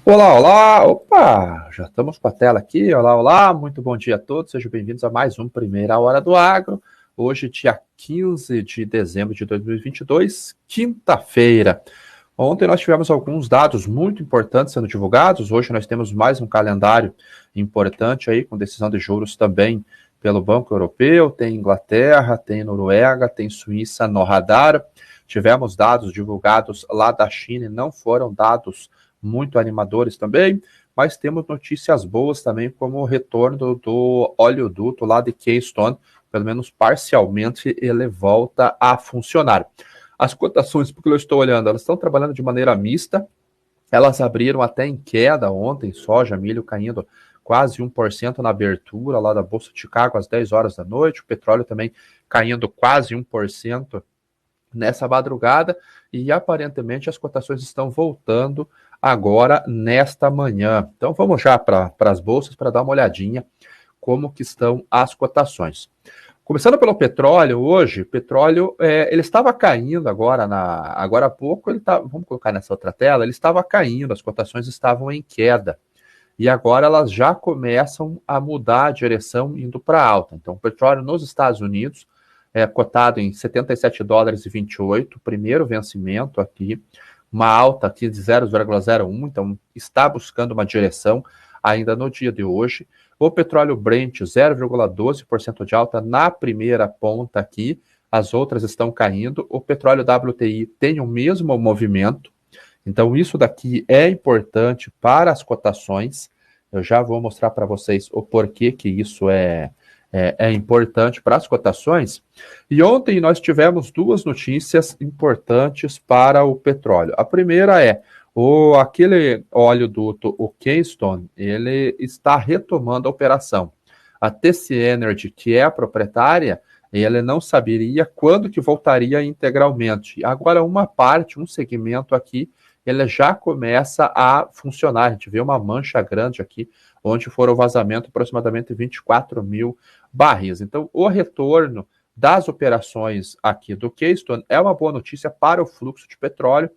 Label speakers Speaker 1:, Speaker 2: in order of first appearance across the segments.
Speaker 1: Olá, olá! Opa! Já estamos com a tela aqui. Olá, olá! Muito bom dia a todos. Sejam bem-vindos a mais um Primeira Hora do Agro. Hoje, dia 15 de dezembro de 2022, quinta-feira. Ontem nós tivemos alguns dados muito importantes sendo divulgados. Hoje nós temos mais um calendário importante aí, com decisão de juros também pelo Banco Europeu. Tem Inglaterra, tem Noruega, tem Suíça no radar. Tivemos dados divulgados lá da China e não foram dados muito animadores também, mas temos notícias boas também, como o retorno do oleoduto lá de Keystone, pelo menos parcialmente ele volta a funcionar. As cotações, porque eu estou olhando, elas estão trabalhando de maneira mista, elas abriram até em queda ontem, soja, milho caindo quase 1% na abertura lá da Bolsa de Chicago às 10 horas da noite, o petróleo também caindo quase 1% nessa madrugada, e aparentemente as cotações estão voltando agora nesta manhã. Então vamos já para as bolsas para dar uma olhadinha como que estão as cotações. Começando pelo petróleo, hoje, o petróleo ele estava caindo agora há pouco, vamos colocar nessa outra tela, ele estava caindo, as cotações estavam em queda. E agora elas já começam a mudar a direção, indo para alta. Então, o petróleo nos Estados Unidos é cotado em 77 dólares e 28, primeiro vencimento aqui, uma alta aqui de 0,01, então está buscando uma direção ainda no dia de hoje. O petróleo Brent, 0,12% de alta na primeira ponta aqui, as outras estão caindo. O petróleo WTI tem o mesmo movimento, então isso daqui é importante para as cotações. Eu já vou mostrar para vocês o porquê que isso é importante para as cotações. E ontem nós tivemos duas notícias importantes para o petróleo. A primeira é aquele oleoduto, o Keystone, ele está retomando a operação. A TC Energy, que é a proprietária, ele não saberia quando que voltaria integralmente. Agora, uma parte, um segmento aqui, ele já começa a funcionar. A gente vê uma mancha grande aqui, onde foram o vazamento aproximadamente 24 mil barris. Então, o retorno das operações aqui do Keystone é uma boa notícia para o fluxo de petróleo.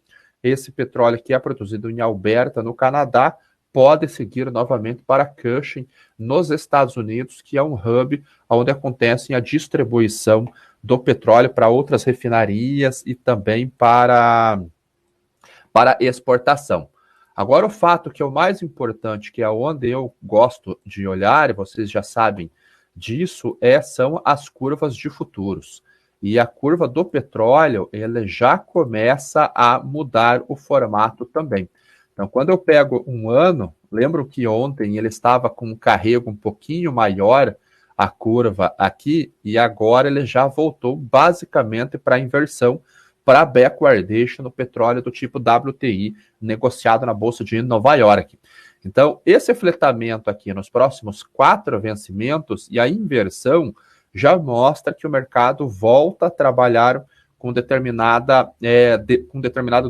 Speaker 1: Esse petróleo que é produzido em Alberta, no Canadá, pode seguir novamente para Cushing, nos Estados Unidos, que é um hub onde acontece a distribuição do petróleo para outras refinarias e também para exportação. Agora, o fato que é o mais importante, que é onde eu gosto de olhar, e vocês já sabem disso, são as curvas de futuros. E a curva do petróleo, ele já começa a mudar o formato também. Então, quando eu pego um ano, lembro que ontem ele estava com um carrego um pouquinho maior, a curva aqui, e agora ele já voltou basicamente para a inversão, para backwardation no petróleo do tipo WTI, negociado na Bolsa de Nova York. Então, esse fletamento aqui nos próximos 4 vencimentos e a inversão já mostra que o mercado volta a trabalhar com determinado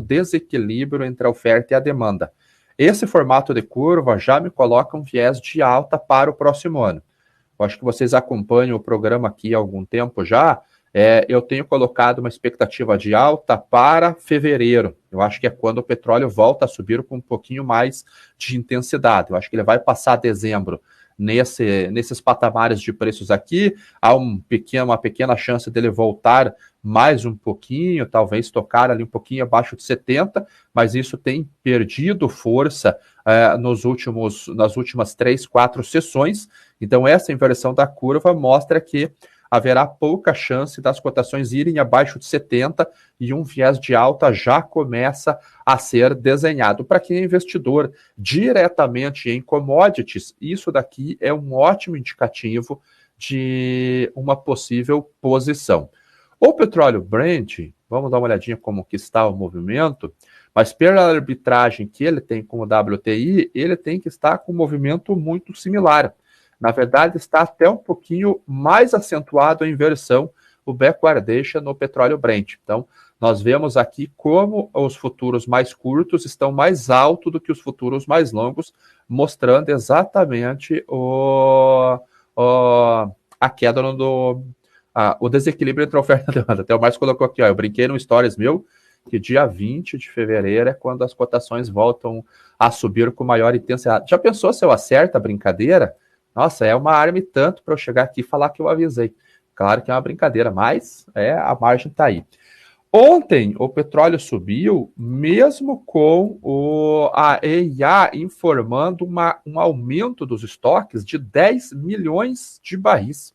Speaker 1: desequilíbrio entre a oferta e a demanda. Esse formato de curva já me coloca um viés de alta para o próximo ano. Eu acho que vocês acompanham o programa aqui há algum tempo já. Eu tenho colocado uma expectativa de alta para fevereiro. Eu acho que é quando o petróleo volta a subir com um pouquinho mais de intensidade. Eu acho que ele vai passar dezembro nesses patamares de preços aqui. Há uma pequena chance dele voltar mais um pouquinho, talvez tocar ali um pouquinho abaixo de 70, mas isso tem perdido força nas últimas 3, 4 sessões. Então, essa inversão da curva mostra que haverá pouca chance das cotações irem abaixo de 70 e um viés de alta já começa a ser desenhado. Para quem é investidor diretamente em commodities, isso daqui é um ótimo indicativo de uma possível posição. O petróleo Brent, vamos dar uma olhadinha como que está o movimento, mas pela arbitragem que ele tem com o WTI, ele tem que estar com um movimento muito similar. Na verdade, está até um pouquinho mais acentuado a inversão, o backwardation no petróleo Brent. Então, nós vemos aqui como os futuros mais curtos estão mais altos do que os futuros mais longos, mostrando exatamente a queda o desequilíbrio entre a oferta e a demanda. Até o Márcio colocou aqui, eu brinquei no stories meu, que dia 20 de fevereiro é quando as cotações voltam a subir com maior intensidade. Já pensou se eu acerto a brincadeira? Nossa, é uma arma e tanto para eu chegar aqui e falar que eu avisei. Claro que é uma brincadeira, mas a margem está aí. Ontem o petróleo subiu, mesmo com a EIA informando um aumento dos estoques de 10 milhões de barris.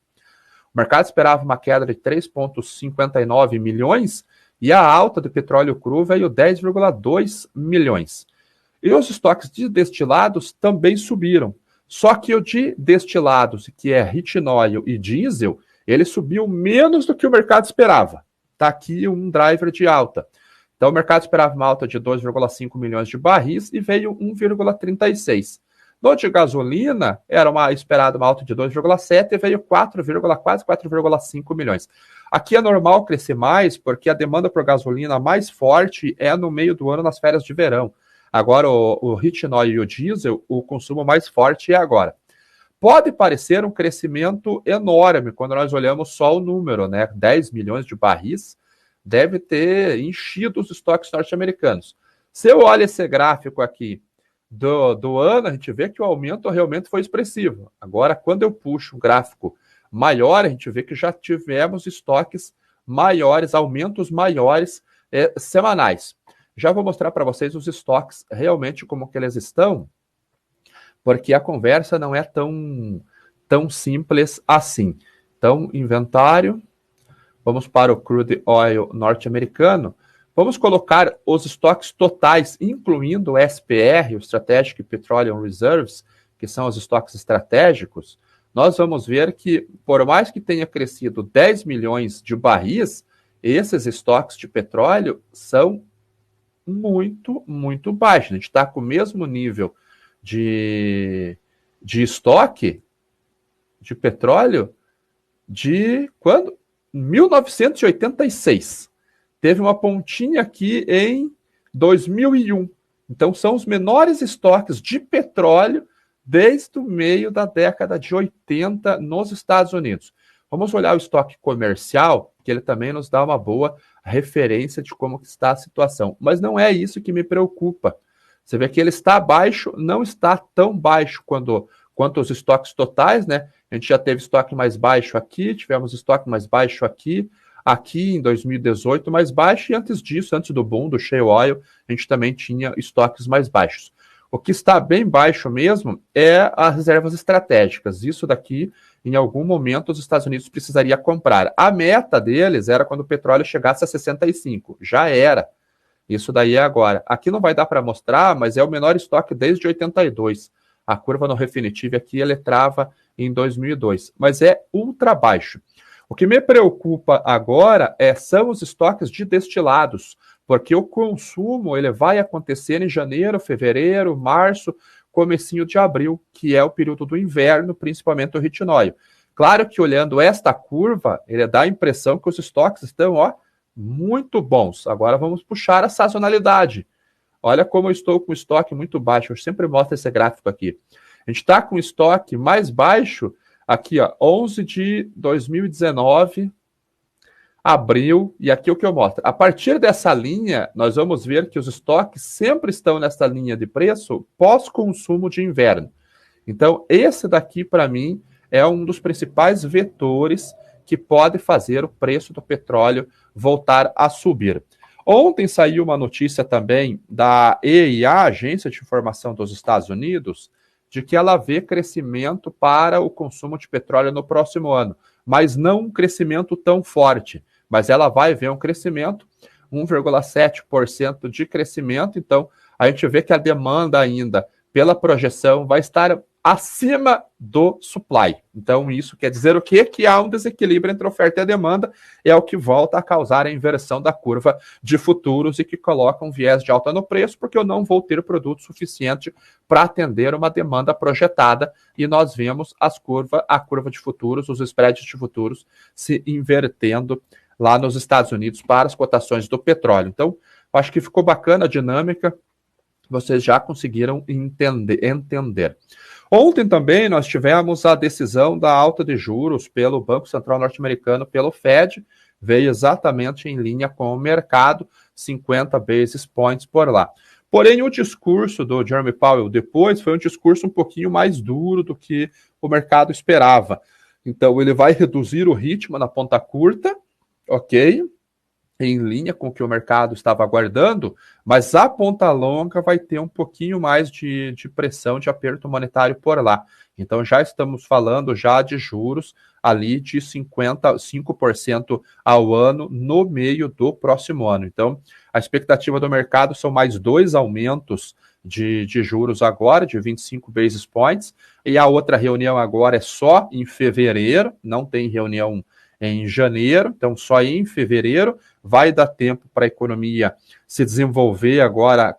Speaker 1: O mercado esperava uma queda de 3,59 milhões e a alta do petróleo cru veio 10,2 milhões. E os estoques de destilados também subiram. Só que o de destilados, que é retinóil e diesel, ele subiu menos do que o mercado esperava. Está aqui um driver de alta. Então, o mercado esperava uma alta de 2,5 milhões de barris e veio 1,36. No de gasolina, era esperada uma alta de 2,7 e veio quase 4,5 milhões. Aqui é normal crescer mais, porque a demanda por gasolina mais forte é no meio do ano, nas férias de verão. Agora, o retinóil e o diesel, o consumo mais forte é agora. Pode parecer um crescimento enorme quando nós olhamos só o número, né? 10 milhões de barris deve ter enchido os estoques norte-americanos. Se eu olho esse gráfico aqui do ano, a gente vê que o aumento realmente foi expressivo. Agora, quando eu puxo um gráfico maior, a gente vê que já tivemos estoques maiores, aumentos maiores semanais. Já vou mostrar para vocês os estoques realmente como que eles estão, porque a conversa não é tão simples assim. Então, inventário, vamos para o crude oil norte-americano, vamos colocar os estoques totais, incluindo o SPR, o Strategic Petroleum Reserves, que são os estoques estratégicos. Nós vamos ver que, por mais que tenha crescido 10 milhões de barris, esses estoques de petróleo são muito, muito baixos. A gente está com o mesmo nível de estoque de petróleo de quando? 1986. Teve uma pontinha aqui em 2001. Então, são os menores estoques de petróleo desde o meio da década de 80 nos Estados Unidos. Vamos olhar o estoque comercial, que ele também nos dá uma boa referência de como está a situação. Mas não é isso que me preocupa. Você vê que ele está baixo, não está tão baixo quanto os estoques totais, né? A gente já teve estoque mais baixo aqui, tivemos estoque mais baixo aqui em 2018 mais baixo, e antes disso, antes do boom do shale oil, a gente também tinha estoques mais baixos. O que está bem baixo mesmo é as reservas estratégicas. Isso daqui, em algum momento, os Estados Unidos precisaria comprar. A meta deles era quando o petróleo chegasse a 65. Já era. Isso daí é agora. Aqui não vai dar para mostrar, mas é o menor estoque desde 82. A curva no Refinitiv aqui, ele trava em 2002. Mas é ultra baixo. O que me preocupa agora são os estoques de destilados, porque o consumo ele vai acontecer em janeiro, fevereiro, março, comecinho de abril, que é o período do inverno, principalmente o retinóio. Claro que olhando esta curva, ele dá a impressão que os estoques estão, muito bons. Agora vamos puxar a sazonalidade. Olha como eu estou com estoque muito baixo. Eu sempre mostro esse gráfico aqui. A gente está com estoque mais baixo aqui, 11 de 2019, abril, e aqui o que eu mostro. A partir dessa linha, nós vamos ver que os estoques sempre estão nessa linha de preço pós-consumo de inverno. Então, esse daqui, para mim, é um dos principais vetores que pode fazer o preço do petróleo voltar a subir. Ontem saiu uma notícia também da EIA, Agência de Informação dos Estados Unidos, de que ela vê crescimento para o consumo de petróleo no próximo ano, mas não um crescimento tão forte. Mas ela vai ver um crescimento, 1,7% de crescimento. Então, a gente vê que a demanda ainda, pela projeção, vai estar acima do supply. Então, isso quer dizer o quê? Que há um desequilíbrio entre oferta e demanda, é o que volta a causar a inversão da curva de futuros e que coloca um viés de alta no preço, porque eu não vou ter produto suficiente para atender uma demanda projetada, e nós vemos a curva de futuros, os spreads de futuros se invertendo lá nos Estados Unidos para as cotações do petróleo. Então, acho que ficou bacana a dinâmica, vocês já conseguiram entender. Ontem também nós tivemos a decisão da alta de juros pelo Banco Central Norte-Americano, pelo Fed, veio exatamente em linha com o mercado, 50 basis points por lá. Porém, o discurso do Jeremy Powell depois foi um discurso um pouquinho mais duro do que o mercado esperava. Então, ele vai reduzir o ritmo na ponta curta, ok? Em linha com o que o mercado estava aguardando, mas a ponta longa vai ter um pouquinho mais de pressão, de aperto monetário por lá. Então já estamos falando já de juros ali de 55% ao ano no meio do próximo ano. Então a expectativa do mercado são mais 2 aumentos de juros agora, de 25 basis points, e a outra reunião agora é só em fevereiro, não tem reunião em janeiro, então só em fevereiro. Vai dar tempo para a economia se desenvolver agora,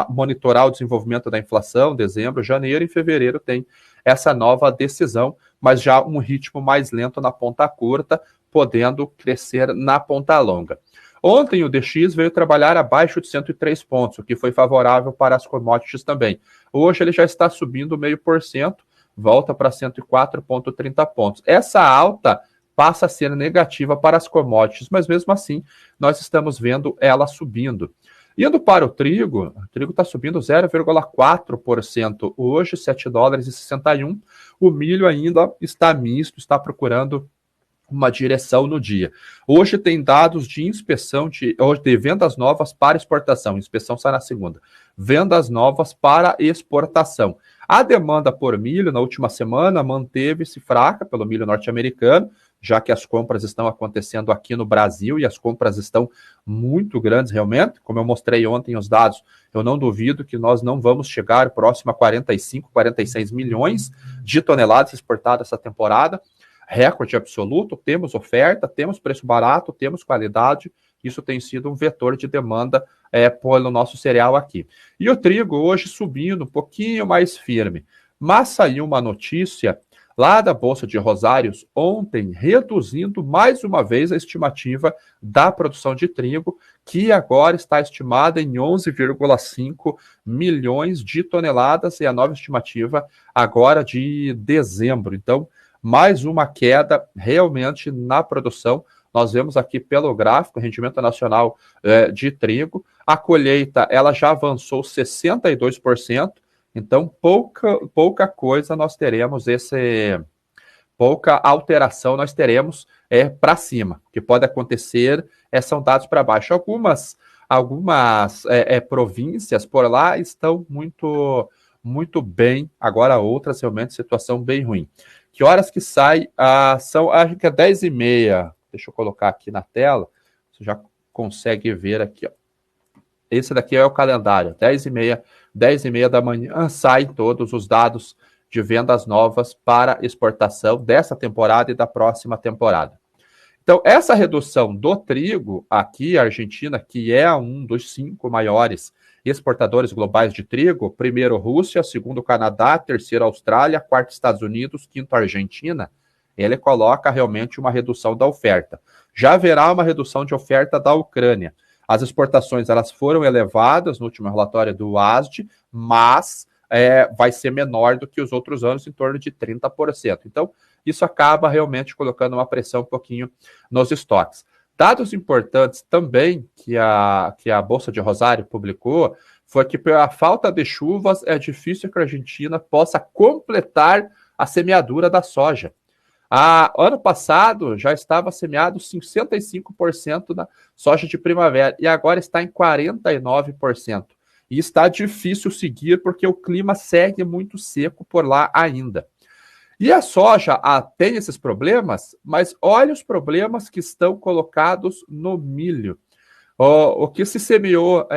Speaker 1: monitorar o desenvolvimento da inflação, dezembro, janeiro e fevereiro tem essa nova decisão, mas já um ritmo mais lento na ponta curta, podendo crescer na ponta longa. Ontem o DX veio trabalhar abaixo de 103 pontos, o que foi favorável para as commodities também. Hoje ele já está subindo 0,5%, volta para 104,30 pontos. Essa alta passa a ser negativa para as commodities, mas mesmo assim nós estamos vendo ela subindo. Indo para o trigo está subindo 0,4% hoje, $7,61. O milho ainda está misto, está procurando uma direção no dia. Hoje tem dados de inspeção de vendas novas para exportação. Inspeção sai na segunda. Vendas novas para exportação. A demanda por milho na última semana manteve-se fraca pelo milho norte-americano, já que as compras estão acontecendo aqui no Brasil e as compras estão muito grandes realmente. Como eu mostrei ontem os dados, eu não duvido que nós não vamos chegar próximo a 45, 46 milhões de toneladas exportadas essa temporada. Recorde absoluto, temos oferta, temos preço barato, temos qualidade. Isso tem sido um vetor de demanda pelo nosso cereal aqui. E o trigo hoje subindo um pouquinho mais firme. Mas saiu uma notícia lá da Bolsa de Rosários ontem, reduzindo mais uma vez a estimativa da produção de trigo, que agora está estimada em 11,5 milhões de toneladas, e a nova estimativa agora de dezembro. Então, mais uma queda realmente na produção. Nós vemos aqui pelo gráfico, rendimento nacional de trigo. A colheita ela já avançou 62%. Então, pouca coisa nós teremos pouca alteração nós teremos para cima. O que pode acontecer são dados para baixo. Algumas províncias por lá estão muito bem, agora outras realmente situação bem ruim. Que horas que sai? São, acho que é 10h30. Deixa eu colocar aqui na tela, você já consegue ver aqui, ó. Esse daqui é o calendário, 10h30 da manhã, saem todos os dados de vendas novas para exportação dessa temporada e da próxima temporada. Então, essa redução do trigo aqui, a Argentina, que é um dos 5 maiores exportadores globais de trigo, primeiro Rússia, segundo Canadá, terceiro Austrália, quarto Estados Unidos, quinto Argentina, ele coloca realmente uma redução da oferta. Já haverá uma redução de oferta da Ucrânia. As exportações elas foram elevadas no último relatório do UASD, mas vai ser menor do que os outros anos, em torno de 30%. Então, isso acaba realmente colocando uma pressão um pouquinho nos estoques. Dados importantes também que a Bolsa de Rosário publicou foi que, pela falta de chuvas, é difícil que a Argentina possa completar a semeadura da soja. Ano passado já estava semeado 65% da soja de primavera e agora está em 49%. E está difícil seguir porque o clima segue muito seco por lá ainda. E a soja tem esses problemas, mas olha os problemas que estão colocados no milho. O que se semeou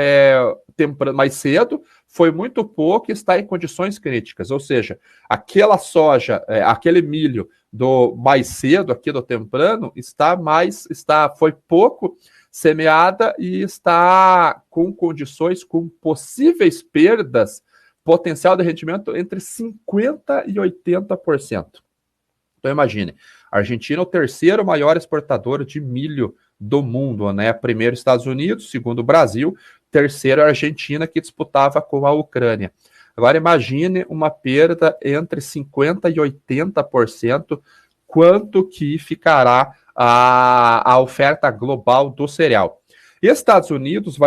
Speaker 1: mais cedo foi muito pouco e está em condições críticas, ou seja, aquela soja, aquele milho do mais cedo, aqui do temprano, foi pouco semeada e está com condições, com possíveis perdas, potencial de rendimento entre 50% e 80%. Então imagine, a Argentina é o terceiro maior exportador de milho do mundo, né? Primeiro Estados Unidos, segundo Brasil, terceiro a Argentina, que disputava com a Ucrânia. Agora imagine uma perda entre 50% e 80%, quanto que ficará a oferta global do cereal. Estados Unidos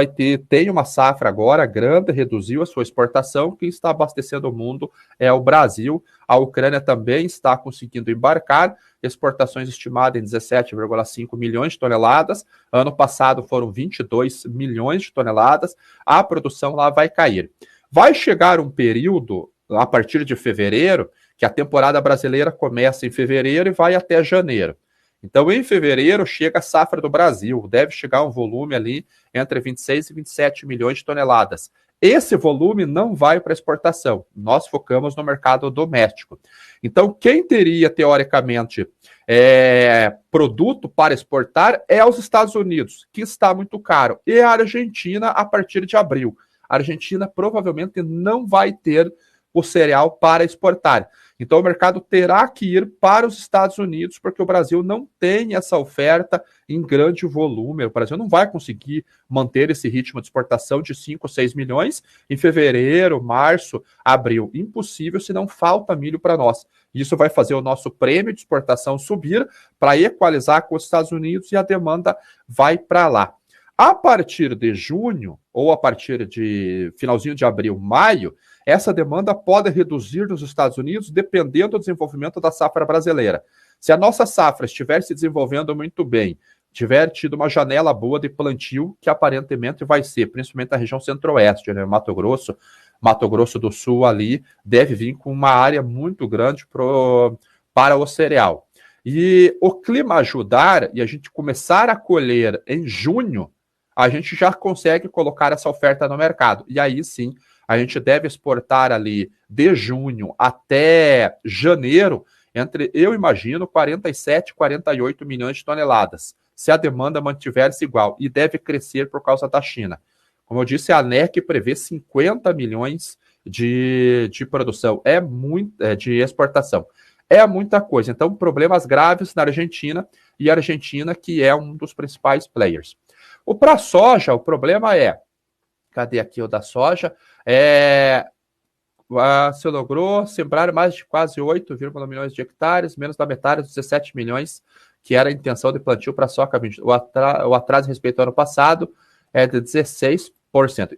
Speaker 1: tem uma safra agora grande, reduziu a sua exportação. Quem está abastecendo o mundo é o Brasil. A Ucrânia também está conseguindo embarcar, exportações estimadas em 17,5 milhões de toneladas. Ano passado foram 22 milhões de toneladas. A produção lá vai cair. Vai chegar um período, a partir de fevereiro, que a temporada brasileira começa em fevereiro e vai até janeiro. Então, em fevereiro, chega a safra do Brasil, deve chegar um volume ali entre 26 e 27 milhões de toneladas. Esse volume não vai para exportação, nós focamos no mercado doméstico. Então, quem teria, teoricamente, produto para exportar é os Estados Unidos, que está muito caro, e a Argentina a partir de abril. A Argentina provavelmente não vai ter o cereal para exportar. Então o mercado terá que ir para os Estados Unidos, porque o Brasil não tem essa oferta em grande volume. O Brasil não vai conseguir manter esse ritmo de exportação de 5 ou 6 milhões em fevereiro, março, abril. Impossível, se não falta milho para nós. Isso vai fazer o nosso prêmio de exportação subir para equalizar com os Estados Unidos e a demanda vai para lá. A partir de junho, ou a partir de finalzinho de abril, maio, essa demanda pode reduzir nos Estados Unidos dependendo do desenvolvimento da safra brasileira. Se a nossa safra estiver se desenvolvendo muito bem, tiver tido uma janela boa de plantio, que aparentemente vai ser, principalmente na região centro-oeste, né? Mato Grosso do Sul ali, deve vir com uma área muito grande para o cereal. E o clima ajudar e a gente começar a colher em junho, a gente já consegue colocar essa oferta no mercado. E aí sim, a gente deve exportar ali de junho até janeiro, eu imagino, 47, 48 milhões de toneladas, se a demanda mantiver-se igual, e deve crescer por causa da China. Como eu disse, a ANEC prevê 50 milhões de produção, de exportação. É muita coisa. Então, problemas graves na Argentina, e a Argentina que é um dos principais players. Para a soja, o problema cadê aqui o da soja? Se logrou sembrar mais de quase 8,1 milhões de hectares, menos da metade dos 17 milhões, que era a intenção de plantio para a soja. O atraso respeito ao ano passado é de 16%.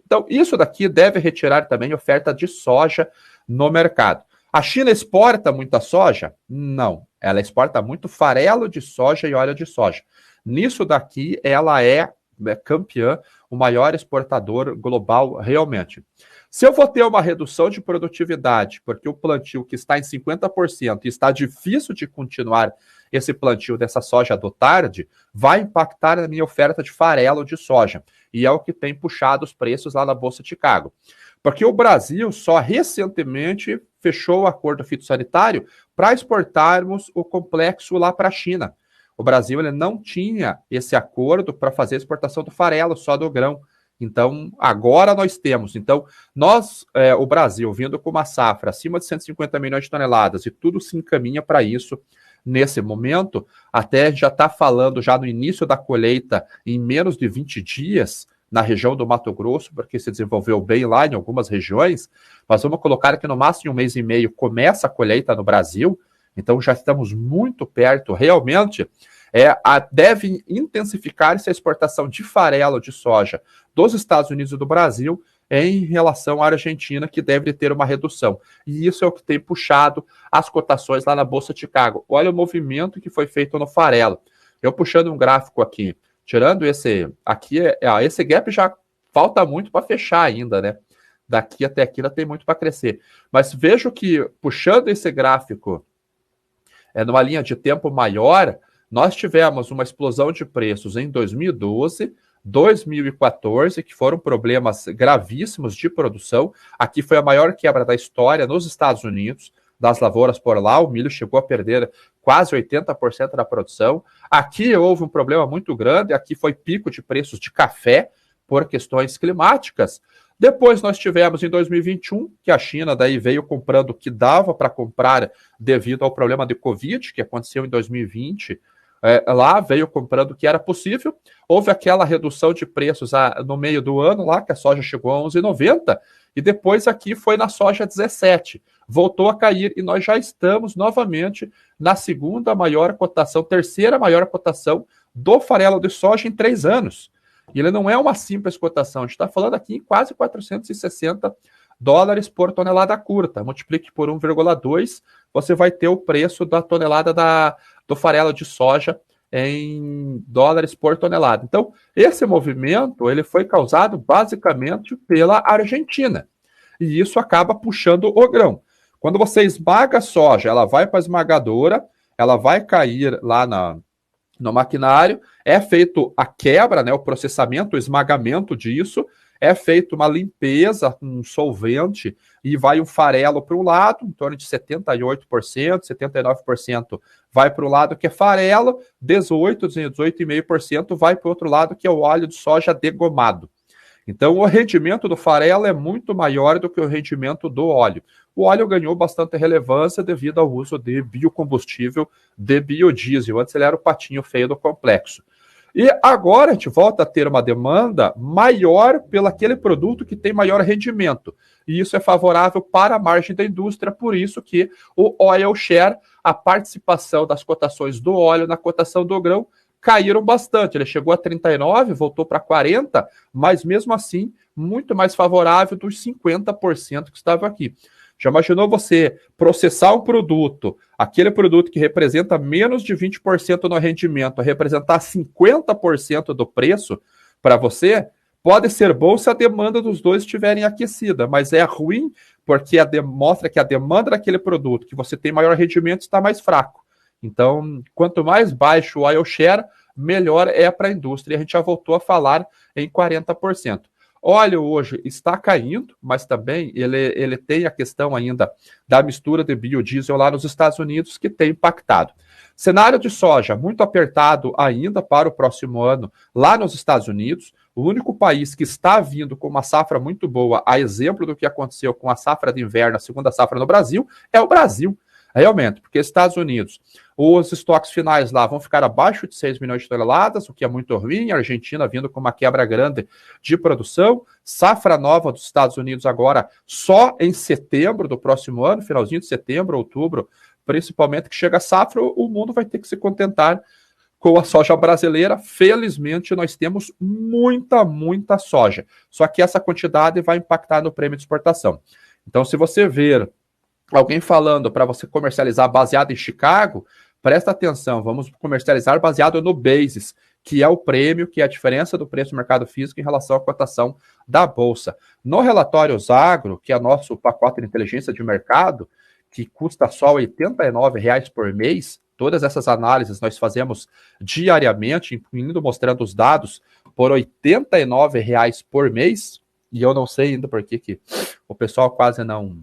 Speaker 1: Então, isso daqui deve retirar também oferta de soja no mercado. A China exporta muita soja? Não. Ela exporta muito farelo de soja e óleo de soja. Nisso daqui, ela é campeã, o maior exportador global realmente. Se eu vou ter uma redução de produtividade, porque o plantio que está em 50% e está difícil de continuar esse plantio dessa soja do tarde, vai impactar na minha oferta de farelo de soja. E é o que tem puxado os preços lá na Bolsa de Chicago. Porque o Brasil só recentemente fechou o acordo fitossanitário para exportarmos o complexo lá para a China. O Brasil ele não tinha esse acordo para fazer a exportação do farelo, só do grão. Então, agora nós temos. Então, o Brasil, vindo com uma safra acima de 150 milhões de toneladas, e tudo se encaminha para isso nesse momento, até já está falando já no início da colheita, em menos de 20 dias, na região do Mato Grosso, porque se desenvolveu bem lá em algumas regiões, mas vamos colocar que no máximo em 1 mês e meio começa a colheita no Brasil. Então já estamos muito perto, realmente, deve intensificar essa exportação de farelo de soja dos Estados Unidos e do Brasil em relação à Argentina, que deve ter uma redução. E isso é o que tem puxado as cotações lá na Bolsa de Chicago. Olha o movimento que foi feito no farelo. Eu puxando um gráfico aqui, tirando esse aqui, esse gap já falta muito para fechar ainda, né? Daqui até aqui ainda tem muito para crescer. Mas vejo que, puxando esse gráfico numa linha de tempo maior, nós tivemos uma explosão de preços em 2012, 2014, que foram problemas gravíssimos de produção. Aqui foi a maior quebra da história nos Estados Unidos, das lavouras por lá. O milho chegou a perder quase 80% da produção. Aqui houve um problema muito grande, aqui foi pico de preços de café por questões climáticas. Depois nós tivemos em 2021, que a China daí veio comprando o que dava para comprar devido ao problema de Covid, que aconteceu em 2020. Lá veio comprando o que era possível. Houve aquela redução de preços no meio do ano, lá que a soja chegou a 11,90, e depois aqui foi na soja 17. Voltou a cair e nós já estamos novamente na segunda maior cotação, terceira maior cotação do farelo de soja em 3 anos. E ele não é uma simples cotação, a gente está falando aqui em quase 460 dólares por tonelada curta. Multiplique por 1,2, você vai ter o preço da tonelada do farelo de soja em dólares por tonelada. Então, esse movimento ele foi causado basicamente pela Argentina. E isso acaba puxando o grão. Quando você esmaga a soja, ela vai para a esmagadora, ela vai cair lá no maquinário, é feito a quebra, né, o processamento, o esmagamento disso, é feito uma limpeza, um solvente, e vai um farelo para um lado, em torno de 78%, 79% vai para o lado que é farelo, 18,5% vai para o outro lado que é o óleo de soja degomado. Então, o rendimento do farelo é muito maior do que o rendimento do óleo. O óleo ganhou bastante relevância devido ao uso de biocombustível de biodiesel. Antes ele era o patinho feio do complexo. E agora a gente volta a ter uma demanda maior pelo aquele produto que tem maior rendimento. E isso é favorável para a margem da indústria, por isso que o oil share, a participação das cotações do óleo na cotação do grão, caíram bastante. Ele chegou a 39, voltou para 40, mas mesmo assim, muito mais favorável dos 50% que estava aqui. Já imaginou você processar um produto, aquele produto que representa menos de 20% no rendimento, representar 50% do preço para você? Pode ser bom se a demanda dos dois estiverem aquecida, mas é ruim porque mostra que a demanda daquele produto que você tem maior rendimento está mais fraco. Então, quanto mais baixo o oil share, melhor é para a indústria. A gente já voltou a falar em 40%. Óleo hoje está caindo, mas também ele tem a questão ainda da mistura de biodiesel lá nos Estados Unidos, que tem impactado. Cenário de soja muito apertado ainda para o próximo ano lá nos Estados Unidos. O único país que está vindo com uma safra muito boa, a exemplo do que aconteceu com a safra de inverno, a segunda safra no Brasil, é o Brasil. Realmente, porque Estados Unidos, os estoques finais lá vão ficar abaixo de 6 milhões de toneladas, o que é muito ruim. A Argentina vindo com uma quebra grande de produção. Safra nova dos Estados Unidos agora só em setembro do próximo ano, finalzinho de setembro, outubro, principalmente que chega a safra, o mundo vai ter que se contentar com a soja brasileira. Felizmente, nós temos muita soja. Só que essa quantidade vai impactar no prêmio de exportação. Então, se você ver alguém falando para você comercializar baseado em Chicago, presta atenção, vamos comercializar baseado no basis, que é o prêmio, que é a diferença do preço do mercado físico em relação à cotação da Bolsa. No relatório Agro, que é nosso pacote de inteligência de mercado, que custa só R$ 89,00 por mês, todas essas análises nós fazemos diariamente, incluindo mostrando os dados, por R$ 89,00 por mês, e eu não sei ainda por que o pessoal quase não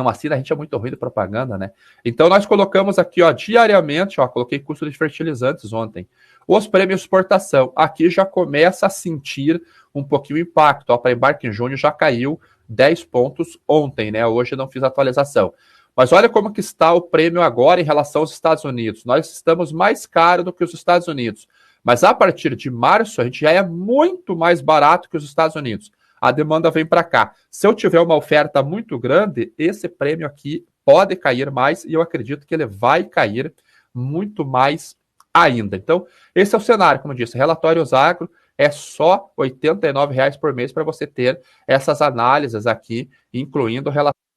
Speaker 1: assina, a gente é muito ruim de propaganda, né? Então nós colocamos aqui, ó, diariamente, ó, coloquei custo de fertilizantes ontem. Os prêmios de exportação, aqui já começa a sentir um pouquinho o impacto, ó, para embarque em junho já caiu 10 pontos ontem, né? Hoje eu não fiz atualização. Mas olha como que está o prêmio agora em relação aos Estados Unidos. Nós estamos mais caro do que os Estados Unidos. Mas a partir de março, a gente já é muito mais barato que os Estados Unidos. A demanda vem para cá. Se eu tiver uma oferta muito grande, esse prêmio aqui pode cair mais e eu acredito que ele vai cair muito mais ainda. Então, esse é o cenário, como eu disse, relatórios agro é só R$ 89,00 por mês para você ter essas análises aqui, incluindo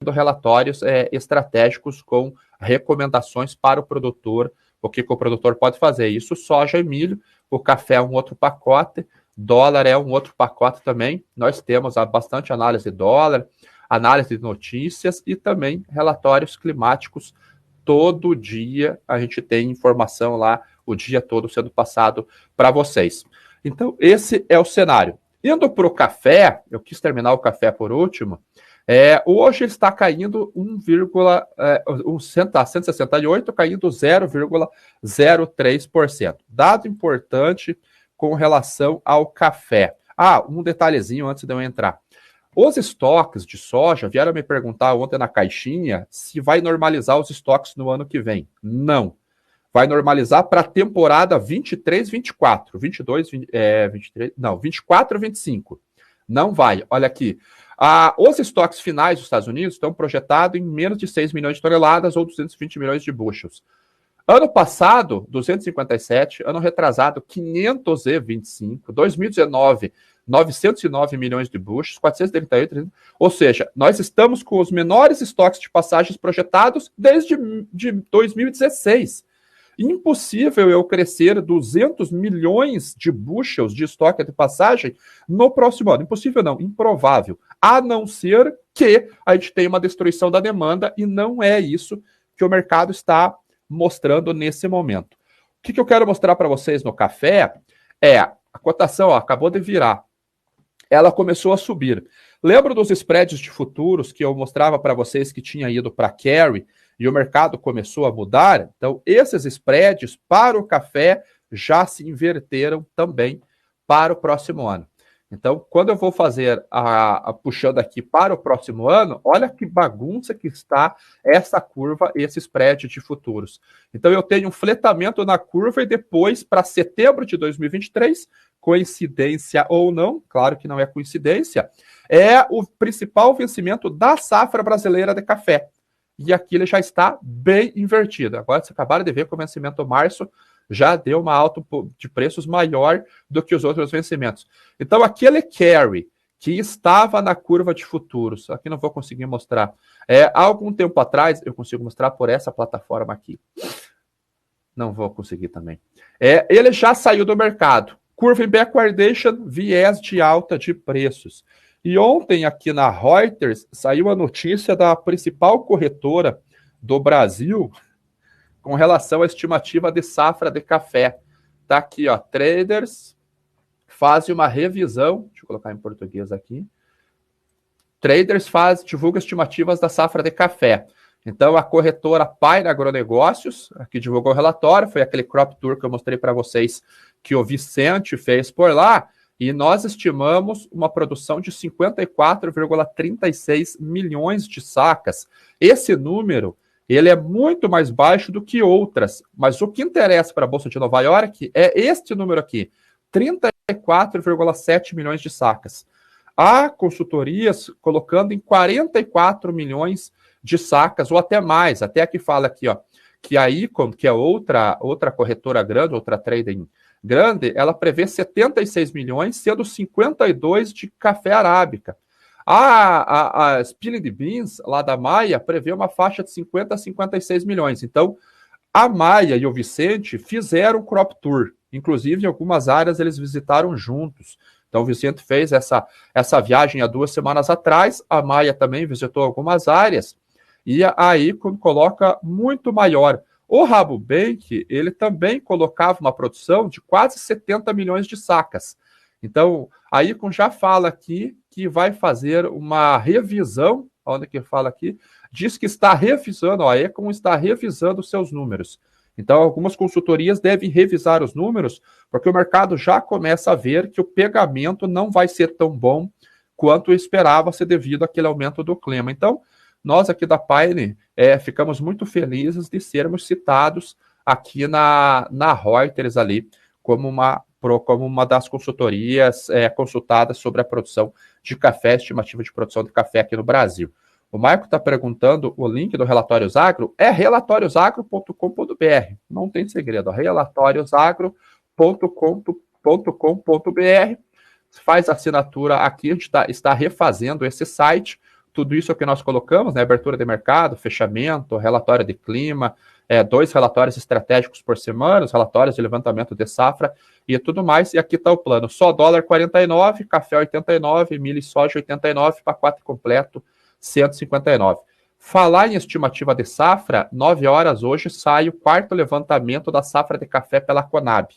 Speaker 1: relatórios estratégicos com recomendações para o produtor, o que o produtor pode fazer. Isso soja e milho, o café é um outro pacote, dólar é um outro pacote também. Nós temos bastante análise de dólar, análise de notícias e também relatórios climáticos. Todo dia a gente tem informação lá, o dia todo sendo passado para vocês. Então, esse é o cenário. Indo para o café, eu quis terminar o café por último. Hoje ele está caindo 168, caindo 0,03%. Dado importante com relação ao café. Um detalhezinho antes de eu entrar. Os estoques de soja vieram me perguntar ontem na caixinha se vai normalizar os estoques no ano que vem. Não. Vai normalizar para a temporada 23, 24. 22, 23, não, 24, 25. Não vai. Olha aqui. Os estoques finais dos Estados Unidos estão projetados em menos de 6 milhões de toneladas ou 220 milhões de bushels. Ano passado, 257, ano retrasado, 525, 2019, 909 milhões de bushels, 438, ou seja, nós estamos com os menores estoques de passagens projetados desde 2016. Impossível eu crescer 200 milhões de bushels de estoque de passagem no próximo ano. Impossível não, improvável. A não ser que a gente tenha uma destruição da demanda, e não é isso que o mercado está mostrando nesse momento. O que eu quero mostrar para vocês no café é a cotação, ó, acabou de virar. Ela começou a subir. Lembra dos spreads de futuros que eu mostrava para vocês que tinha ido para carry e o mercado começou a mudar? Então, esses spreads para o café já se inverteram também para o próximo ano. Então, quando eu vou fazer puxando aqui para o próximo ano, olha que bagunça que está essa curva, esse spread de futuros. Então, eu tenho um fletamento na curva e depois, para setembro de 2023, coincidência ou não, claro que não é coincidência, é o principal vencimento da safra brasileira de café. E aqui ele já está bem invertido. Agora, vocês acabaram de ver que o vencimento março já deu uma alta de preços maior do que os outros vencimentos. Então, aquele carry que estava na curva de futuros, aqui não vou conseguir mostrar, há algum tempo atrás, eu consigo mostrar por essa plataforma aqui. Não vou conseguir também. Ele já saiu do mercado. Curva em backwardation, viés de alta de preços. E ontem, aqui na Reuters, saiu a notícia da principal corretora do Brasil com relação à estimativa de safra de café. Tá aqui, ó, traders fazem uma revisão, deixa eu colocar em português aqui. Traders divulga estimativas da safra de café. Então, a corretora Pioneer Agronegócios, que divulgou o relatório, foi aquele crop tour que eu mostrei para vocês que o Vicente fez por lá, e nós estimamos uma produção de 54,36 milhões de sacas. Esse número, ele é muito mais baixo do que outras, mas o que interessa para a Bolsa de Nova York é este número aqui, 34,7 milhões de sacas. Há consultorias colocando em 44 milhões de sacas, ou até mais, até aqui fala aqui, ó, que a Icon, que é outra corretora grande, outra trading grande, ela prevê 76 milhões, sendo 52 de café arábica. A Spilling Beans, lá da Maia, prevê uma faixa de 50 a 56 milhões. Então, a Maia e o Vicente fizeram crop tour. Inclusive, em algumas áreas eles visitaram juntos. Então, o Vicente fez essa viagem há 2 semanas atrás. A Maia também visitou algumas áreas. E aí coloca muito maior. O Rabobank, ele também colocava uma produção de quase 70 milhões de sacas. Então, a Icon já fala aqui que vai fazer uma revisão, onde que fala aqui, diz que está revisando, a Icon está revisando os seus números. Então, algumas consultorias devem revisar os números, porque o mercado já começa a ver que o pegamento não vai ser tão bom quanto esperava-se devido àquele aumento do clima. Então, nós aqui da Pioneer ficamos muito felizes de sermos citados aqui na Reuters ali, como uma das consultorias consultadas sobre a produção de café, estimativa de produção de café aqui no Brasil. O Marco está perguntando, o link do Relatórios Agro é relatóriosagro.com.br. Não tem segredo, relatóriosagro.com.br. Faz assinatura aqui, a gente está refazendo esse site. Tudo isso é o que nós colocamos, né? Abertura de mercado, fechamento, relatório de clima, 2 relatórios estratégicos por semana, os relatórios de levantamento de safra e tudo mais. E aqui está o plano. Só dólar 49, café 89, milho e soja 89, pacote completo 159. Falar em estimativa de safra, 9 horas hoje sai o 4º levantamento da safra de café pela Conab.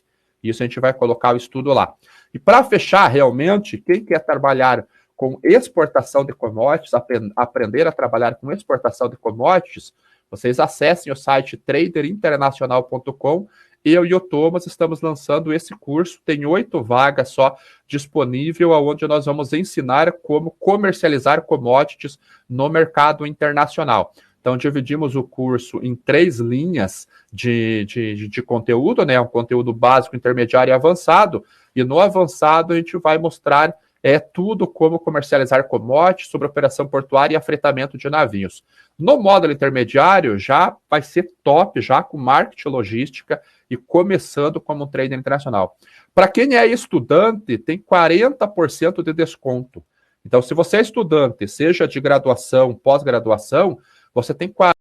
Speaker 1: Isso a gente vai colocar o estudo lá. E para fechar realmente, quem quer trabalhar com exportação de commodities, aprender a trabalhar com exportação de commodities, vocês acessem o site traderinternacional.com. Eu e o Thomas estamos lançando esse curso, tem 8 vagas só disponível, onde nós vamos ensinar como comercializar commodities no mercado internacional. Então, dividimos o curso em 3 linhas de conteúdo, né? Um conteúdo básico, intermediário e avançado. E no avançado, a gente vai mostrar é tudo como comercializar commodities sobre operação portuária e afretamento de navios. No módulo intermediário, já vai ser top, já com marketing logística e começando como um trader internacional. Para quem é estudante, tem 40% de desconto. Então, se você é estudante, seja de graduação, pós-graduação, você tem 40%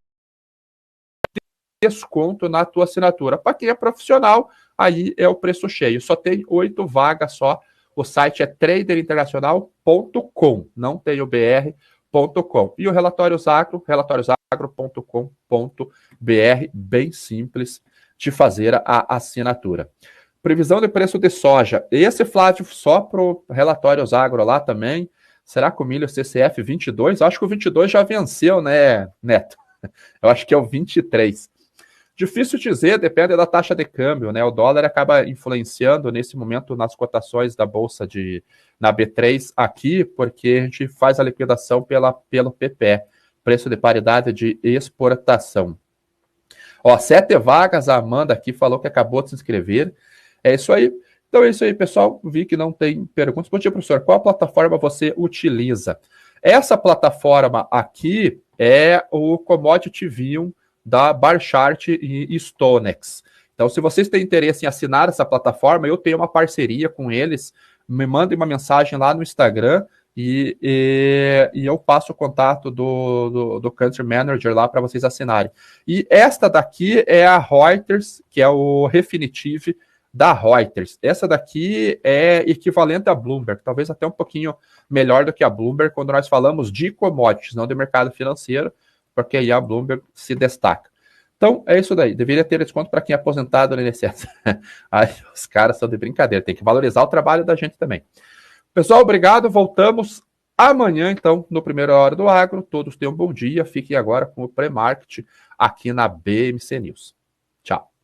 Speaker 1: de desconto na tua assinatura. Para quem é profissional, aí é o preço cheio. Só tem 8 vagas só. O site é traderinternacional.com, não tem o br.com. E o Relatórios Agro, relatóriosagro.com.br, bem simples de fazer a assinatura. Previsão de preço de soja. Esse, Flávio, só para o Relatórios Agro lá também. Será que o milho CCF 22? Acho que o 22 já venceu, né, Neto? Eu acho que é o 23. Difícil dizer, depende da taxa de câmbio, né? O dólar acaba influenciando nesse momento nas cotações da bolsa na B3 aqui, porque a gente faz a liquidação pelo PPE, preço de paridade de exportação. Ó, 7 vagas, a Amanda aqui falou que acabou de se inscrever. É isso aí. Então é isso aí, pessoal. Vi que não tem perguntas. Bom dia, professor. Qual plataforma você utiliza? Essa plataforma aqui é o Commodity View da Barchart e Stonex. Então, se vocês têm interesse em assinar essa plataforma, eu tenho uma parceria com eles. Me mandem uma mensagem lá no Instagram e eu passo o contato do Country Manager lá para vocês assinarem. E esta daqui é a Reuters, que é o Refinitiv da Reuters. Essa daqui é equivalente à Bloomberg, talvez até um pouquinho melhor do que a Bloomberg quando nós falamos de commodities, não de mercado financeiro, porque aí a Bloomberg se destaca. Então, é isso daí. Deveria ter desconto para quem é aposentado no INSS. Aí, os caras são de brincadeira. Tem que valorizar o trabalho da gente também. Pessoal, obrigado. Voltamos amanhã, então, no Primeira Hora do Agro. Todos tenham um bom dia. Fiquem agora com o pré-market aqui na BMC News. Tchau.